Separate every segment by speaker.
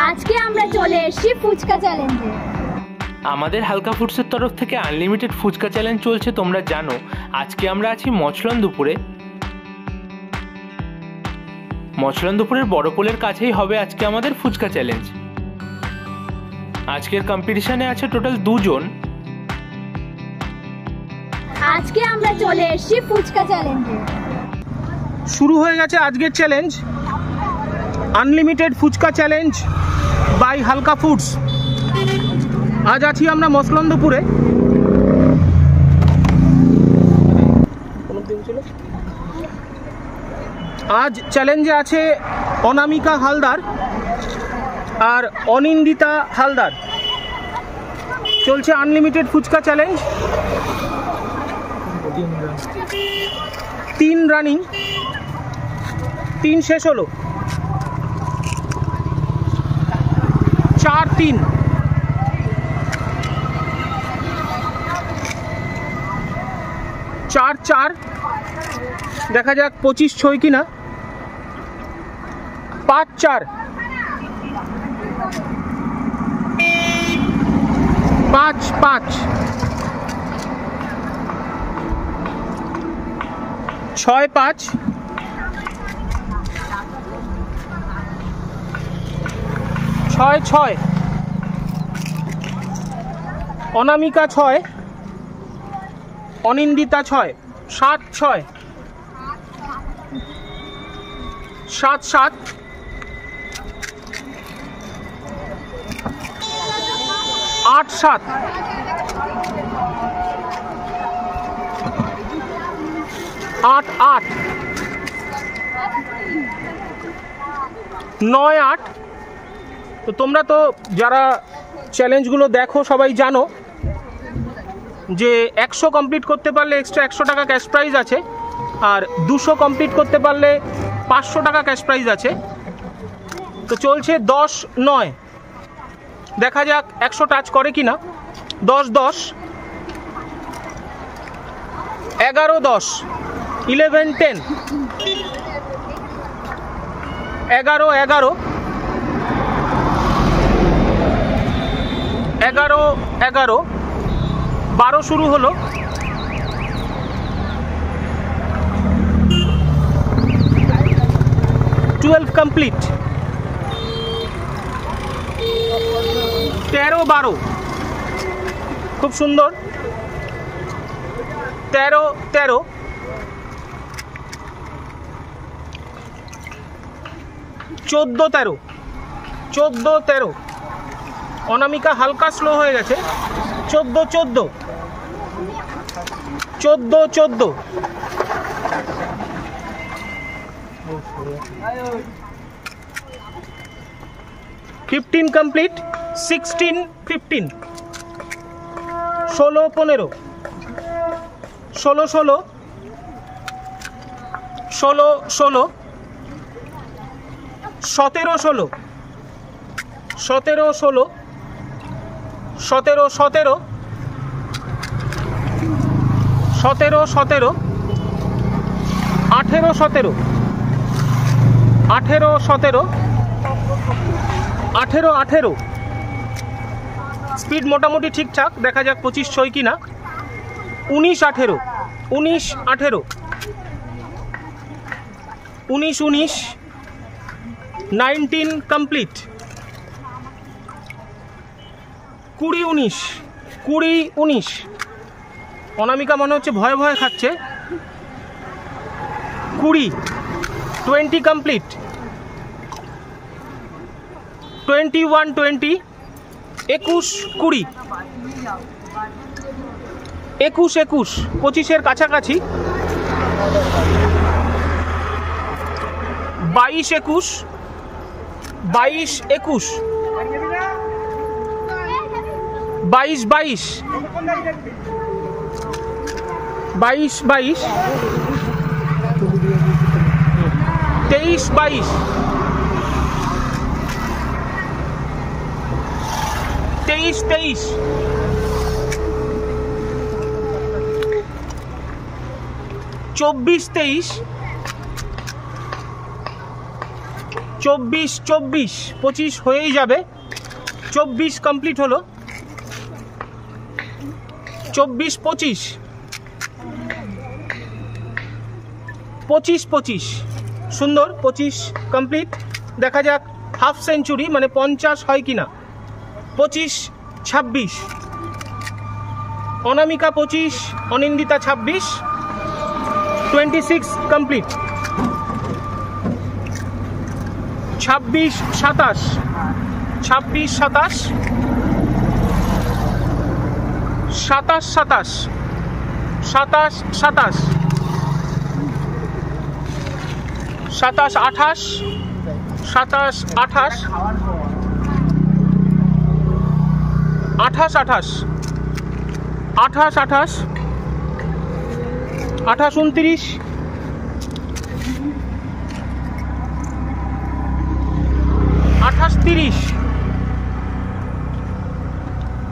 Speaker 1: আজকে আমরা চলে এসেছি ফুচকা চ্যালেঞ্জে।
Speaker 2: আমাদের হালকা ফুডসের তরফ থেকে আনলিমিটেড ফুচকা চ্যালেঞ্জ চলছে, তোমরা জানো। আজকে আমরা আছি মছলন্দপুরে। মছলন্দপুরের বড় পোলের কাছেই হবে আজকে আমাদের ফুচকা চ্যালেঞ্জ। আজকের কম্পিটিশনে আছে টোটাল 2 জন।
Speaker 1: আজকে আমরা চলে এসেছি ফুচকা চ্যালেঞ্জে।
Speaker 3: শুরু হয়ে গেছে আজকের challenge, unlimited fuchka challenge by Halka foods. আজ আছি আমরা মছলন্দপুরে। আজ চ্যালেঞ্জে আছে অনামিকা হালদার আর অনিন্দিতা হালদার। চলছে আনলিমিটেড ফুচকা চ্যালেঞ্জ। 3 রানিং, 3 শেষ হলো। 4-3, 4-4। দেখা যাক 25 ছয় কিনা। 5-4, 5-5, 6-5, 6-6, অনামিকা 6, অনিন্দিতা 6, 7-6, 7-7, 8-7, 8-8, 9-8। তো তোমরা তো যারা চ্যালেঞ্জগুলো দেখো সবাই জানো যে 100 কমপ্লিট করতে পারলে এক্সট্রা 100 টাকা ক্যাশ প্রাইজ আছে, আর 200 কমপ্লিট করতে পারলে 500 টাকা ক্যাশ প্রাইজ আছে। তো চলছে 10-9। দেখা যাক 100 টাচ করে কিনা। 10-10, 11-10, 11-10, 11-11, 11-11, 12 শুরু হলো। 12 কমপ্লিট। 13-12, খুব সুন্দর। 13-13, 14-13, 14-13। অনামিকা হালকা স্লো হয়ে গেছে। 14-14, 14-14, 15 কমপ্লিট। 16-15, 16-15, 16-16, 16-16, 17-16, 17-16, 17-17, 17-17, 18-17, 18-17, 18-18। স্পিড মোটামুটি ঠিকঠাক। দেখা যাক 25 ছয় কিনা। 19-18, 19-18, 19-19, 19 কমপ্লিট। 20-19, 20-19। অনামিকা মনে হচ্ছে ভয়ে ভয়ে খাচ্ছে। 20 কমপ্লিট। 21-20, 21-20, 21-21, 25-এর কাছাকাছি। 22-21, 22-21, 22-22, 22-22, 23-22, 23-23, 24-23, 24 24 25 হয়েই যাবে। 24 কমপ্লিট হলো। 24 25 25 25 সুন্দর। 25 কমপ্লিট। দেখা যাক হাফ সেঞ্চুরি মানে 50 হয় কিনা। 25 26 অনামিকা 25 অনিন্দিতা 26 26 কমপ্লিট। 26 27 26 27 27 27 27 27 27 28 27 28 28 28 28 28 28 29 28 30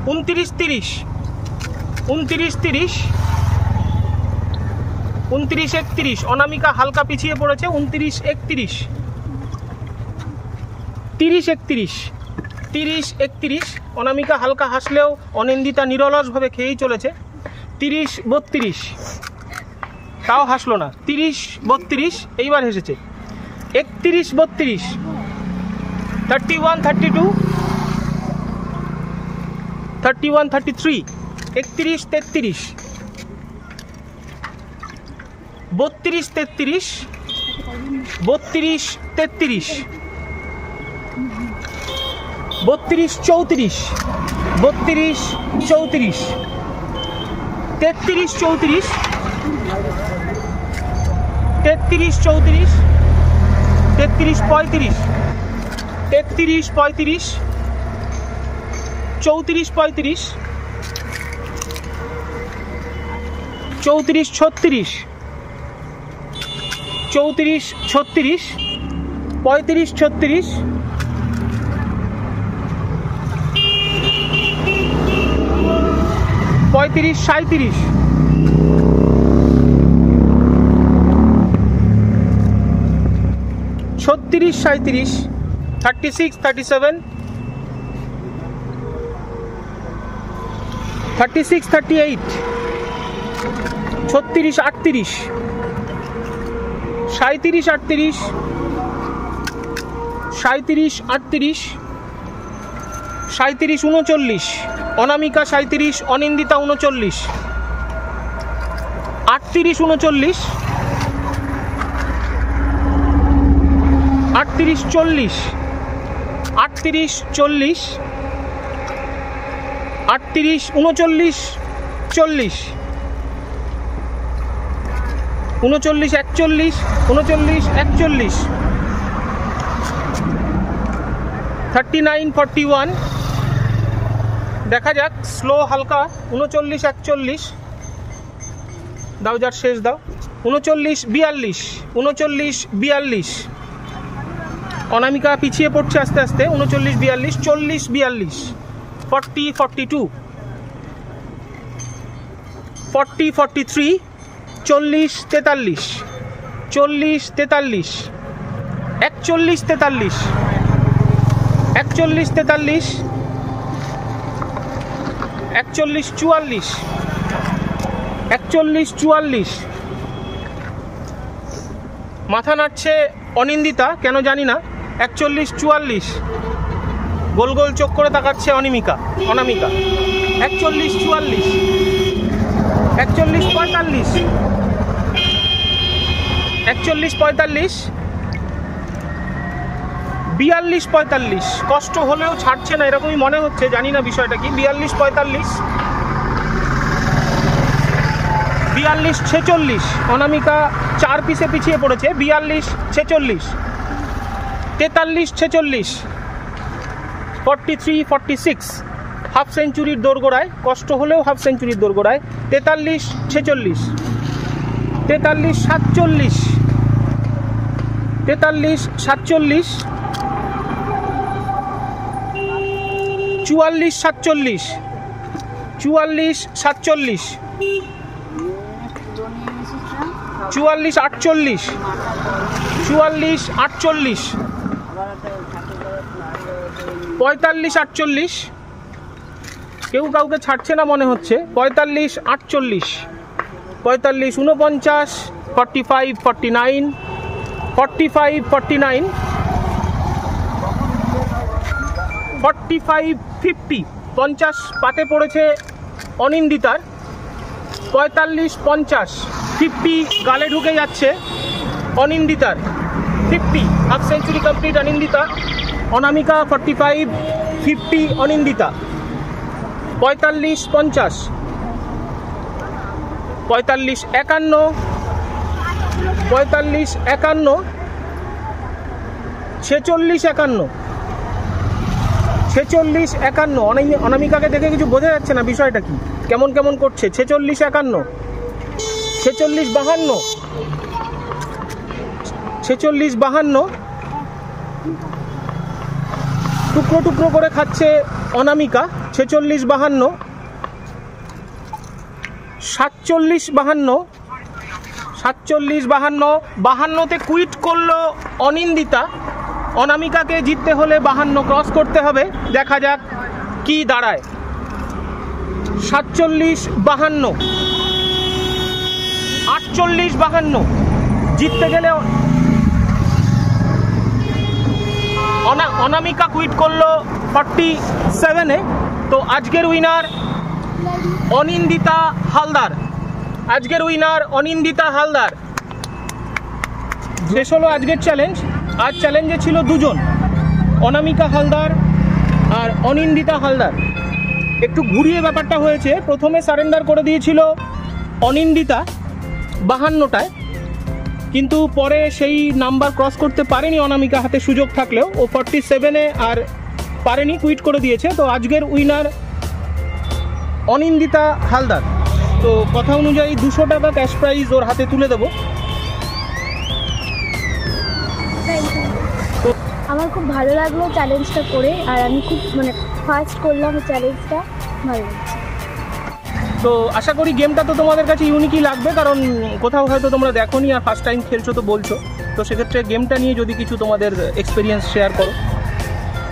Speaker 3: 29 30 29 30 29 31 অনামিকা হালকা পিছিয়ে পড়েছে। 29 31 30 31 30 31 অনামিকা হালকা হাসলেও অনিন্দিতা নিরলসভাবে খেয়েই চলেছে। 30 32 তাও হাসলো না। 30 32 এইবার হেসেছে। 31 32 31 32 31 33 31 33 32 33 32 33 32 34 32 34 33 34 33 34 33 35 33 35 34 35 34 36 34 36 35 36 35 37 36 37 36 37 36 38 36 38 37 38 37 38 37 39 অনামিকা 37 অনিন্দিতা 39 38 39 38 40 38 40 38 39 40 39 41 39 41 39 41 দেখা যাক স্লো হালকা। 39 41 দাও, যার শেষ দাও। 39 42 39 42 অনামিকা পিছিয়ে পড়ছে আস্তে আস্তে। 39 42 40 42 40 42 40 43 40 43 40 43 41 43 41 43 41 44 41 44 মাথা নাড়ছে অনিন্দিতা, কেন জানি না। 41 44 গোল গোল চোখ করে তাকাচ্ছে অনামিকা। 41 44 41 45 41 45 42 45 কষ্ট হলেও ছাড়ছে না এরকমই মনে হচ্ছে, জানি না বিষয়টা কি। 42 45 42 46 অনামিকা 4 পিসে পিছিয়ে পড়েছে। 42 46 43 46 43 46 হাফ সেঞ্চুরির দোরগোড়ায়, কষ্ট হলেও হাফ সেঞ্চুরির দোরগোড়ায়। 43 46 43 47 43 47 44 47 44 47 44 48 44 48 45 48, কেউ কাউকে ছাড়ছে না মনে হচ্ছে। 45 48, 45 49, 45 49, 45 49, 45 50, 50 পাতে পড়েছে অনিন্দিতার। 45 50, 50 গালে ঢুকে যাচ্ছে অনিন্দিতার। 50 হাফ সেঞ্চুরি কমপ্লিট অনিন্দিতা। অনামিকা 45 50 অনিন্দিতা। 45 50, 45 51, 45 51, 46 51, 46 51। অনামিকাকে দেখে কিছু বোঝা যাচ্ছে না বিষয়টা কি, কেমন কেমন করছে। 46 51, 46 52, 46 52, টুকরো টুকরো করে খাচ্ছে অনামিকা। 46 52, 47 52, 47 52, 52তে কুইট করলো অনিন্দিতা। অনামিকাকে জিততে হলে 52 ক্রস করতে হবে, দেখা যাক কি দাঁড়ায়। 47 52, 48 52, জিততে গেলে অনামিকা কুইট করলো 47-এ। তো আজকের উইনার অনিন্দিতা হালদার, আজকের উইনার অনিন্দিতা হালদার। শেষ হলো আজকের চ্যালেঞ্জ। আজ চ্যালেঞ্জে ছিল দুজন, অনামিকা হালদার আর অনিন্দিতা হালদার। একটু ঘুরিয়ে ব্যাপারটা হয়েছে। প্রথমে সারেন্ডার করে দিয়েছিল অনিন্দিতা 52টায়, কিন্তু পরে সেই নাম্বার ক্রস করতে পারেনি অনামিকা, হাতে সুযোগ থাকলেও। ও 47-এ আর পারেনি, কুইট করে দিয়েছে। তো আজকের উইনার অনিন্দিতা হালদার। তো কথা অনুযায়ী 200 টাকা ক্যাশ প্রাইজ ওর হাতে তুলে দেবো।
Speaker 1: আমার খুব ভালো লাগলো চ্যালেঞ্জটা করে, আর আমি খুব ফার্স্ট করলাম চ্যালেঞ্জটা, ভালো লাগছে।
Speaker 3: তো আশা করি গেমটা তো তোমাদের কাছে ইউনিকই লাগবে, কারণ কোথাও হয়তো তোমরা দেখোনি আর ফার্স্ট টাইম খেলছো তো বলছো। তো সেক্ষেত্রে গেমটা নিয়ে যদি কিছু তোমাদের এক্সপিরিয়েন্স শেয়ার করো।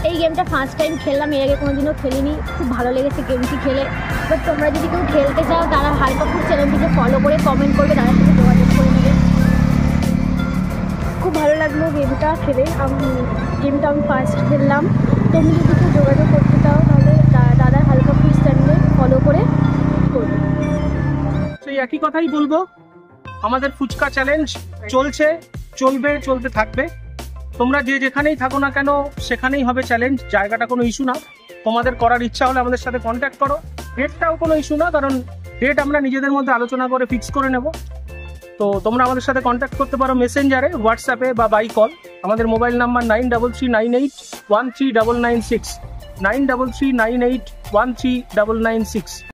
Speaker 1: এই গেমটা ফার্স্ট টাইম খেললাম, এর আগে কোনোদিনও খেলিনি, খুব ভালো লেগেছে গেমটি খেলে। এবার তোমরা যদি কেউ খেলতে চাও, তারা হালকা ফুড চ্যানেলটিকে ফলো করে কমেন্ট করবে, তাদের সাথে যোগাযোগ করে নেবে। খুব ভালো লাগলো গেমটা খেলে। গেমটা আমি ফার্স্ট খেললাম। তুমি যদি কেউ যোগাযোগ করতে চাও, তাহলে দাদার হালকা ফুড চ্যানেলে ফলো করে করবে।
Speaker 3: সেই একই কথাই বলবো, আমাদের ফুচকা চ্যালেঞ্জ চলছে, চলবে, চলতে থাকবে। তোমরা যে যেখানেই থাকো না কেন সেখানেই হবে চ্যালেঞ্জ, জায়গাটা কোনো ইস্যু না। তোমাদের করার ইচ্ছা হলে আমাদের সাথে কন্ট্যাক্ট করো। ডেটটাও কোনো ইস্যু না, কারণ ডেট আমরা নিজেদের মধ্যে আলোচনা করে ফিক্স করে নেব। তো তোমরা আমাদের সাথে কন্ট্যাক্ট করতে পারো মেসেঞ্জারে, হোয়াটসঅ্যাপে বা বাই কল। আমাদের মোবাইল নাম্বার 9339813996, 9339813996।